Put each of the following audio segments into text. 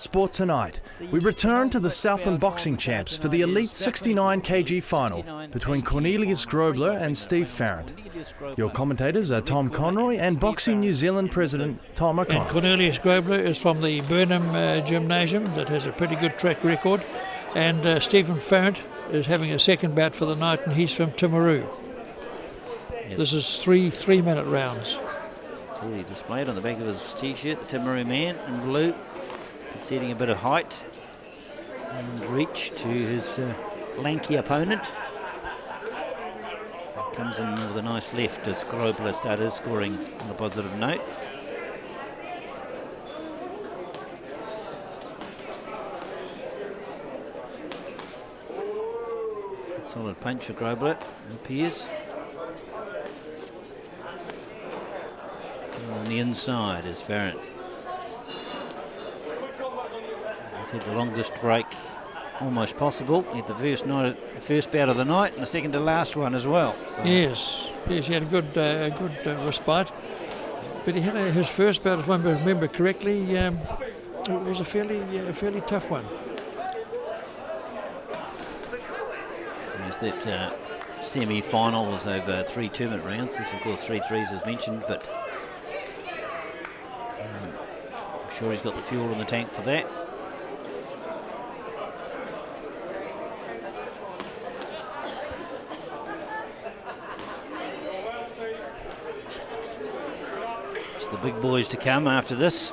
Sport Tonight, we return to the Southland boxing champs for the elite 69 kg final between Cornelius Grobler and Steve Farrant. Your commentators are Tom Conroy and Boxing New Zealand President Tom O'Connor. And Cornelius Grobler is from the Burnham Gymnasium that has a pretty good track record, and Stephen Farrant is having a second bout for the night, and he's from Timaru. Yes. This is three-minute rounds. Clearly displayed on the back of his t-shirt, the Timaru man in blue, conceding a bit of height and reach to his lanky opponent. Comes in with a nice left as Grobler started scoring on a positive note. Solid punch for Grobler, it appears. And on the inside is Farrant. I said the longest break almost possible. He had the first bout of the night and the second to last one as well. So. Yes, he had a good respite. But he had his first bout, if I remember correctly, it was a fairly tough one. Yes, that semi-final was over 3 2-minute rounds. This, of course, 3 threes as mentioned, but I'm sure he's got the fuel in the tank for that. The big boys to come after this.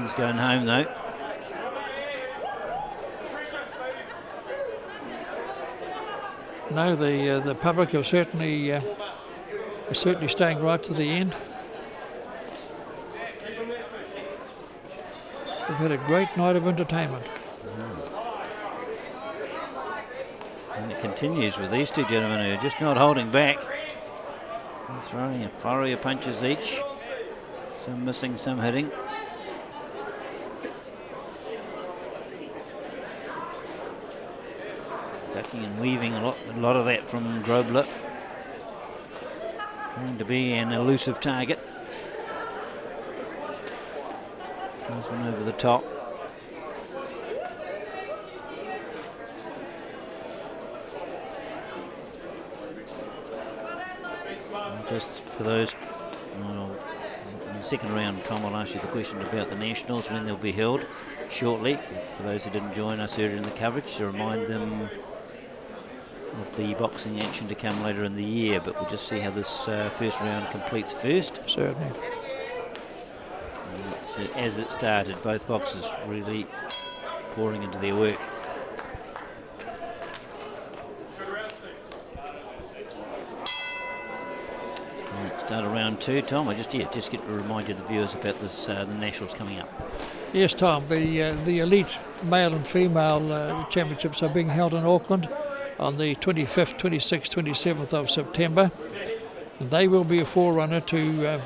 He's going home though. No, the public are certainly staying right to the end. We've had a great night of entertainment. And it continues with these two gentlemen who are just not holding back. Throwing a flurry of punches each, some missing, some hitting. Ducking and weaving a lot of that from Grobler. Trying to be an elusive target. Throws one over the top. Just for those, in the second round, Tom will ask you the question about the Nationals, when they'll be held shortly. For those who didn't join us earlier in the coverage, to remind them of the boxing action to come later in the year. But we'll just see how this first round completes first. Certainly. As it started, both boxers really pouring into their work. Start of round 2, Tom. I just get to remind you, the viewers, about this the Nationals coming up. Yes, Tom. The elite male and female championships are being held in Auckland on the 25th, 26th, 27th of September. And they will be a forerunner to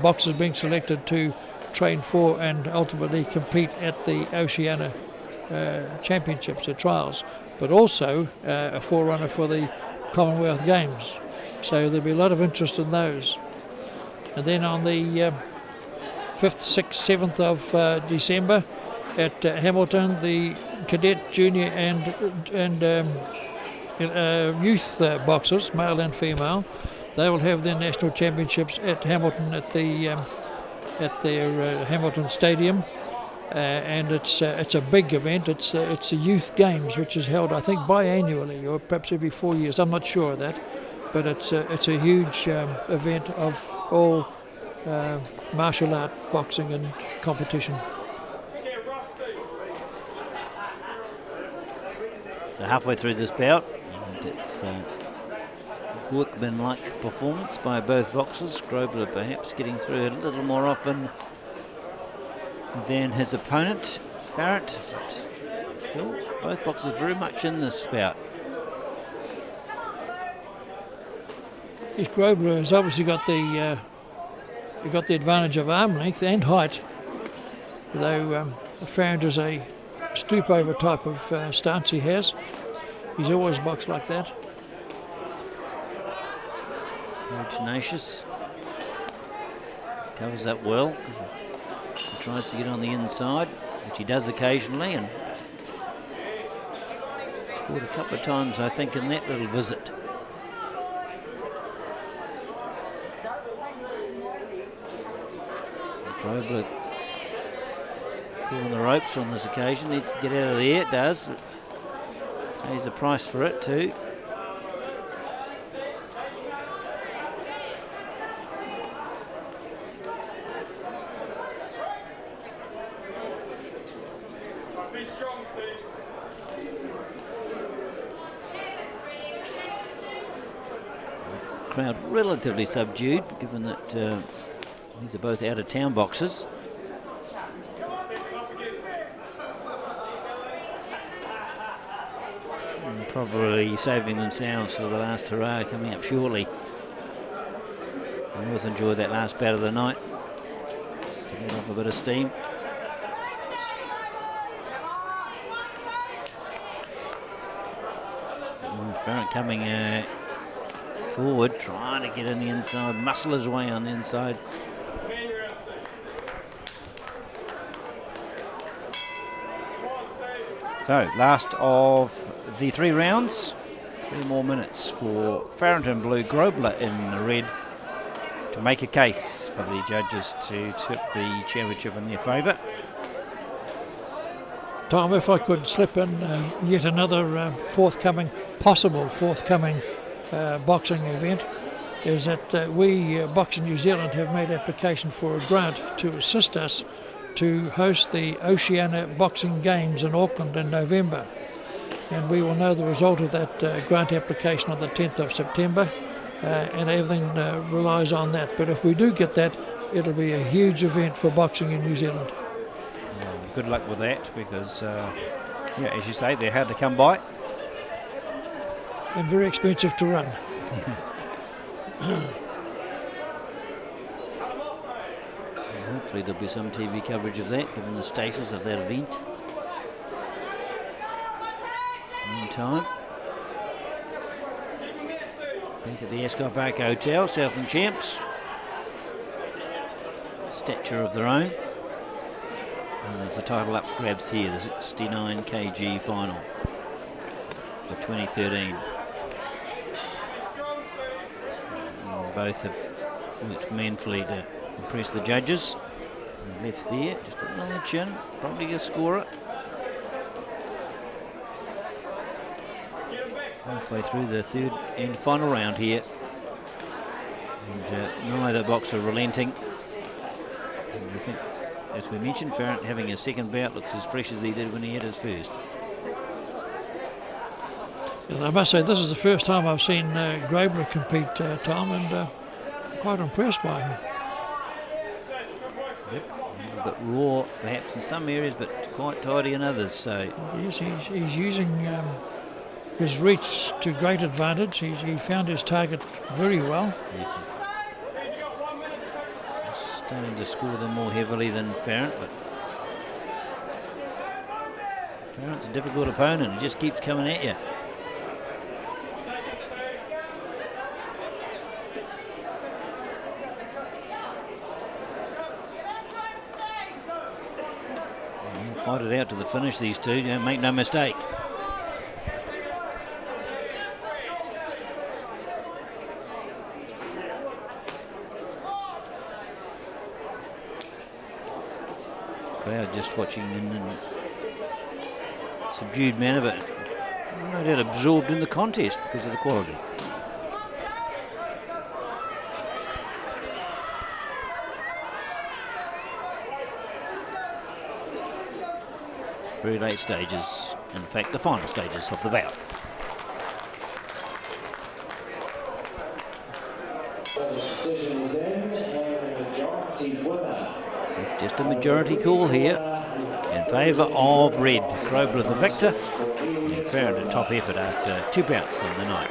boxers being selected to train for and ultimately compete at the Oceania Championships, the trials, but also a forerunner for the Commonwealth Games. So there'll be a lot of interest in those. And then on the 5th, 6th, 7th of December at Hamilton, the cadet, junior and youth boxers, male and female, they will have their national championships at Hamilton at their Hamilton Stadium. And it's a big event. It's the Youth Games, which is held, I think, biannually or perhaps every 4 years. I'm not sure of that. But it's a huge event of all martial art, boxing and competition. So halfway through this bout, and it's a workman-like performance by both boxers. Grobler perhaps getting through it a little more often than his opponent, Farrant. But still, both boxers very much in this bout. Yes, Grobler has obviously got the advantage of arm length and height, though Farrant is a stoop over type of stance he has. He's always boxed like that. Very tenacious. Covers up well. tries to get on the inside, which he does occasionally, and scored a couple of times, I think, in that little visit. Grobler pulling the ropes on this occasion, needs to get out of there, it does. Pays the price for it too. Crowd relatively subdued, given that these are both out-of-town boxers. And probably saving themselves for the last hurrah coming up shortly. I always enjoyed that last bout of the night. To get off a bit of steam. Farrant coming forward, trying to get in the inside, muscle his way on the inside. So, last of the 3 rounds. 3 more minutes for Farrant in blue, Grobler in red, to make a case for the judges to tip the championship in their favour. Tom, if I could slip in yet another possible forthcoming boxing event, is that we, Boxing New Zealand, have made application for a grant to assist us to host the Oceania Boxing Games in Auckland in November. And we will know the result of that grant application on the 10th of September, and everything relies on that. But if we do get that, it'll be a huge event for boxing in New Zealand. Good luck with that, because, yeah, as you say, they're hard to come by. And very expensive to run. Hopefully there'll be some TV coverage of that, given the status of that event. Meantime, back at the Ascot Park Hotel, Southland champs. Stature of their own. And there's a title up for grabs here, the 69 kg final for 2013. And both have worked manfully to impress the judges. And left there, just a little chin, probably a scorer. Halfway through the 3rd and final round here. And neither boxer relenting. And I think, as we mentioned, Farrant having his second bout looks as fresh as he did when he had his first. And I must say, this is the first time I've seen Grobler compete, Tom, and quite impressed by him. Yep, a little bit raw perhaps in some areas, but quite tidy in others. So yes, he's using his reach to great advantage. He found his target very well. yes, he's starting to score them more heavily than Farrant, but Farrant's a difficult opponent. He just keeps coming at you. Fight it out to the finish, these two, make no mistake. Crowd just watching them in a subdued manner, but no doubt absorbed in the contest because of the quality. Very late stages, in fact the final stages of the bout. It's just a majority call here in favour of red. Grobler the victor, and Farrant a top effort after 2 bouts on the night.